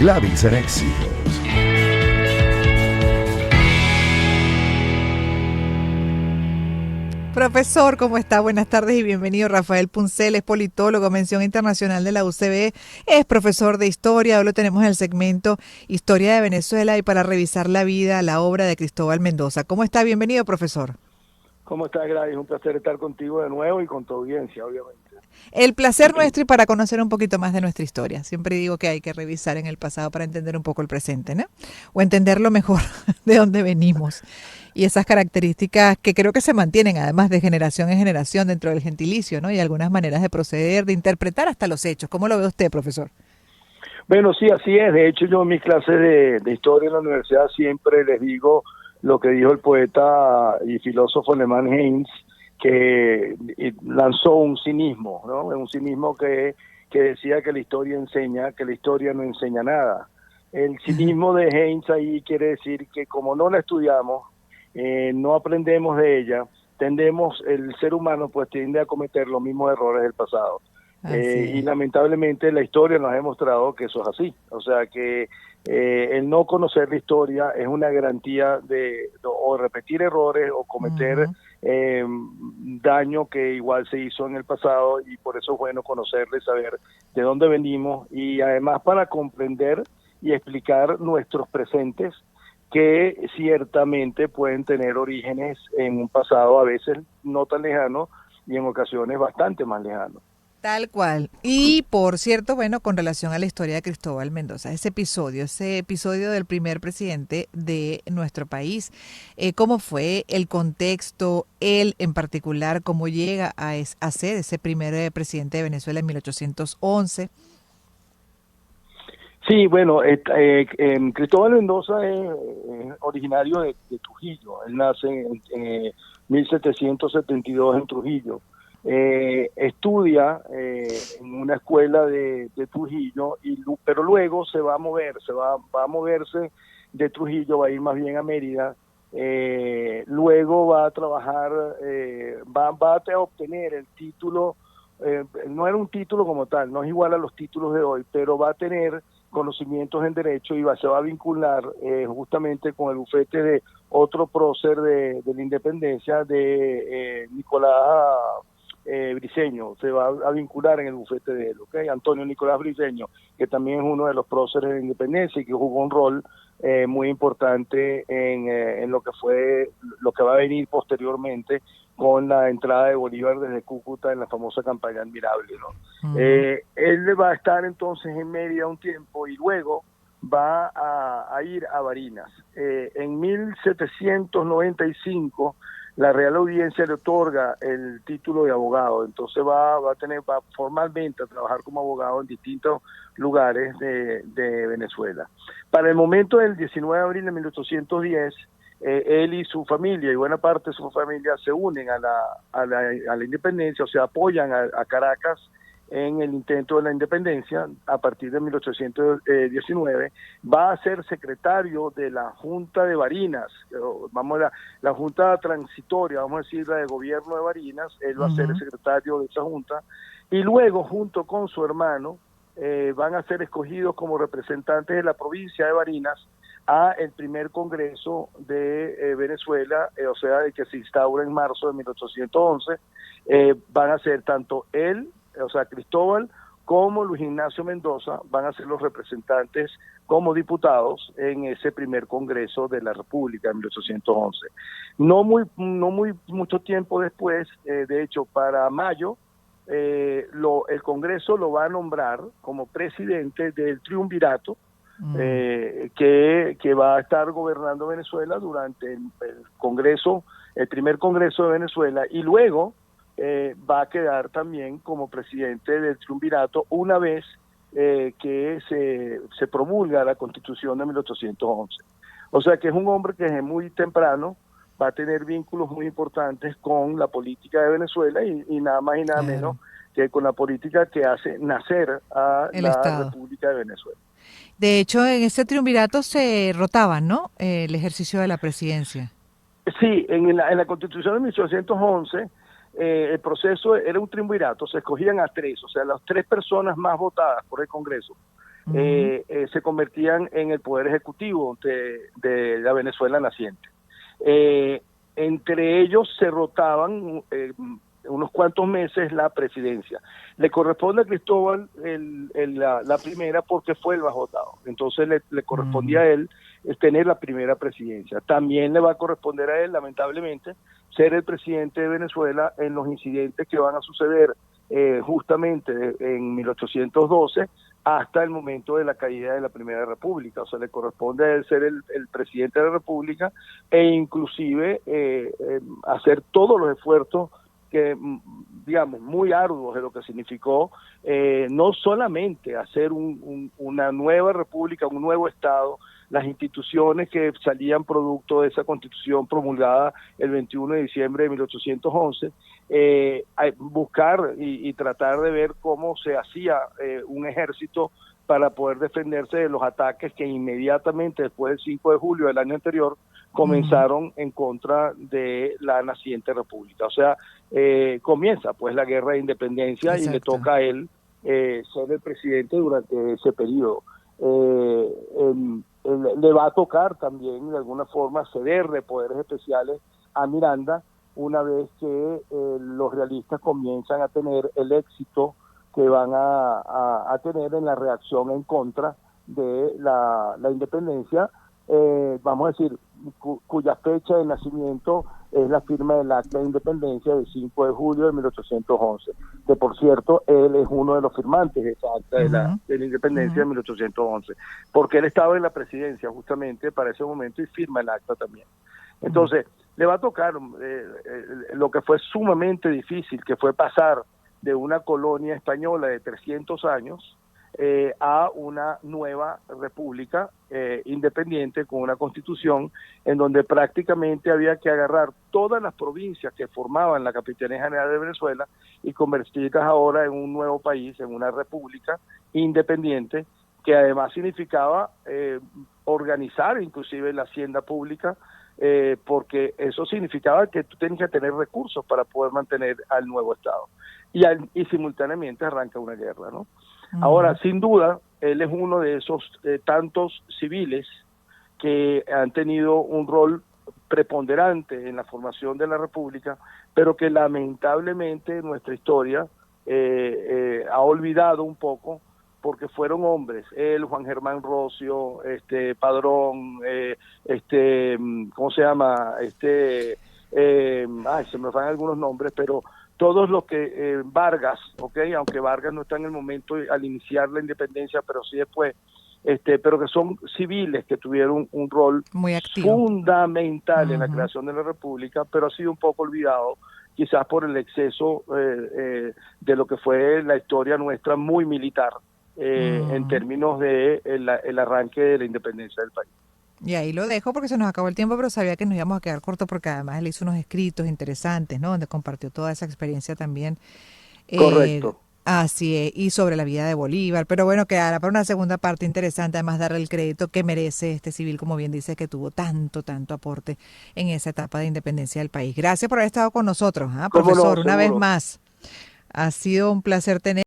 Gladys en Éxitos. Profesor, ¿cómo está? Buenas tardes y bienvenido. Rafael Puncel es politólogo, mención internacional de la UCB, es profesor de historia. Hoy lo tenemos en el segmento Historia de Venezuela y para revisar la vida, la obra de Cristóbal Mendoza. ¿Cómo está? Bienvenido, profesor. ¿Cómo estás, Gladys? Un placer estar contigo de nuevo y con tu audiencia, obviamente. El placer nuestro y para conocer un poquito más de nuestra historia. Siempre digo que hay que revisar en el pasado para entender un poco el presente, ¿no? O entenderlo mejor de dónde venimos. Y esas características que creo que se mantienen además de generación en generación dentro del gentilicio, ¿no? Y algunas maneras de proceder, de interpretar hasta los hechos. ¿Cómo lo ve usted, profesor? Bueno, sí, así es. De hecho, yo en mis clases de historia en la universidad siempre les digo lo que dijo el poeta y filósofo alemán Heinz, que lanzó un cinismo, ¿no? Un cinismo que decía que la historia enseña, que la historia no enseña nada. El cinismo de Heinz ahí quiere decir que como no la estudiamos, no aprendemos de ella, el ser humano pues tiende a cometer los mismos errores del pasado. Y lamentablemente la historia nos ha demostrado que eso es así. O sea que el no conocer la historia es una garantía de o repetir errores o cometer daño que igual se hizo en el pasado, y por eso es bueno conocerle, saber de dónde venimos y además para comprender y explicar nuestros presentes que ciertamente pueden tener orígenes en un pasado a veces no tan lejano y en ocasiones bastante más lejano. Tal cual. Y por cierto, bueno, con relación a la historia de Cristóbal Mendoza, ese episodio del primer presidente de nuestro país, ¿cómo fue el contexto, él en particular, cómo llega a ser ese primer presidente de Venezuela en 1811? Sí, bueno, Cristóbal Mendoza es originario de Trujillo. Él nace en 1772 en Trujillo. Estudia en una escuela de Trujillo, pero luego se va a mover, va a moverse de Trujillo, va a ir más bien a Mérida. Luego va a trabajar, va a obtener el título. No era un título como tal, no es igual a los títulos de hoy, pero va a tener conocimientos en derecho y se va a vincular justamente con el bufete de otro prócer de la independencia, de Nicolás Briceño. Se va a vincular en el bufete de él, ¿okay? Antonio Nicolás Briceño, que también es uno de los próceres de la independencia y que jugó un rol muy importante en lo que va a venir posteriormente con la entrada de Bolívar desde Cúcuta en la famosa campaña admirable, ¿no? Él va a estar entonces en Mérida un tiempo y luego va a ir a Barinas. En 1795 la Real Audiencia le otorga el título de abogado, entonces va formalmente a trabajar como abogado en distintos lugares de Venezuela. Para el momento del 19 de abril de 1810, él y su familia y buena parte de su familia se unen a la independencia, o sea, apoyan a Caracas en el intento de la independencia. A partir de 1819 va a ser secretario de la Junta de Barinas, la Junta transitoria, vamos a decir, la de gobierno de Barinas. Él va a ser el secretario de esa junta y luego junto con su hermano van a ser escogidos como representantes de la provincia de Barinas a el primer Congreso de Venezuela, o sea, el que se instaura en marzo de 1811. Van a ser tanto él, o sea, Cristóbal, como Luis Ignacio Mendoza, van a ser los representantes como diputados en ese primer Congreso de la República en 1811. Mucho tiempo después, de hecho, para mayo, el Congreso lo va a nombrar como presidente del triunvirato, que va a estar gobernando Venezuela durante el Congreso, el primer Congreso de Venezuela, y luego va a quedar también como presidente del triunvirato una vez que se promulga la Constitución de 1811. O sea que es un hombre que desde muy temprano va a tener vínculos muy importantes con la política de Venezuela y nada más y nada menos que con la política que hace nacer a la República de Venezuela. De hecho, en ese triunvirato se rotaban, ¿no? El ejercicio de la presidencia. Sí, en la Constitución de 1811 el proceso era un triunvirato, se escogían a tres, o sea, las tres personas más votadas por el Congreso Ujú, se convertían en el poder ejecutivo de la Venezuela naciente. Eh, Entre ellos se rotaban unos cuantos meses la presidencia. Le corresponde a Cristóbal la primera porque fue el más votado. Entonces le correspondía mm, a él tener la primera presidencia. También le va a corresponder a él, lamentablemente, ser el presidente de Venezuela en los incidentes que van a suceder justamente en 1812 hasta el momento de la caída de la Primera República. O sea, le corresponde a él ser el presidente de la República e inclusive hacer todos los esfuerzos que, digamos, muy arduos de lo que significó no solamente hacer una nueva república, un nuevo Estado, las instituciones que salían producto de esa constitución promulgada el 21 de diciembre de 1811, buscar y tratar de ver cómo se hacía un ejército para poder defenderse de los ataques que inmediatamente después del 5 de julio del año anterior ujú, comenzaron en contra de la naciente república. O sea, comienza pues la guerra de independencia y le exacto. toca a él ser el presidente durante ese periodo. Le va a tocar también de alguna forma ceder de poderes especiales a Miranda una vez que los realistas comienzan a tener el éxito que van a tener en la reacción en contra de la independencia, vamos a decir, cuya fecha de nacimiento es la firma del Acta de Independencia del 5 de julio de 1811, que por cierto, él es uno de los firmantes de esa Acta Ujú, de la Independencia ujú, de 1811, porque él estaba en la presidencia justamente para ese momento y firma el acta también. mm. Entonces, le va a tocar lo que fue sumamente difícil, que fue pasar de una colonia española de 300 años a una nueva república independiente con una constitución en donde prácticamente había que agarrar todas las provincias que formaban la Capitanía General de Venezuela y convertirlas ahora en un nuevo país, en una república independiente, que además significaba organizar inclusive la hacienda pública, porque eso significaba que tú tenías que tener recursos para poder mantener al nuevo Estado. Y simultáneamente arranca una guerra, ¿no? Ahora, Ujú. sin duda, él es uno de esos tantos civiles que han tenido un rol preponderante en la formación de la República, pero que lamentablemente nuestra historia ha olvidado un poco porque fueron hombres, él, Juan Germán Rocio, Padrón, ¿cómo se llama? Se me van algunos nombres, pero todos los que Vargas, ¿ok? Aunque Vargas no está en el momento al iniciar la independencia, pero sí después, pero que son civiles que tuvieron un rol Muy activo. fundamental en la Ujú, creación de la República, pero ha sido un poco olvidado, quizás por el exceso de lo que fue la historia nuestra muy militar en mm. términos de el arranque de la independencia del país. Y ahí lo dejo porque se nos acabó el tiempo, pero sabía que nos íbamos a quedar corto porque además él hizo unos escritos interesantes, ¿no? Donde compartió toda esa experiencia también. Eh, Correcto. Así es, y sobre la vida de Bolívar. Pero bueno, quedará para una segunda parte interesante, además darle el crédito que merece este civil, como bien dice, que tuvo tanto, tanto aporte en esa etapa de independencia del país. Gracias por haber estado con nosotros, ¿ah, ¿Cómo no? profesor, una vez Seguro. más. Ha sido un placer tener.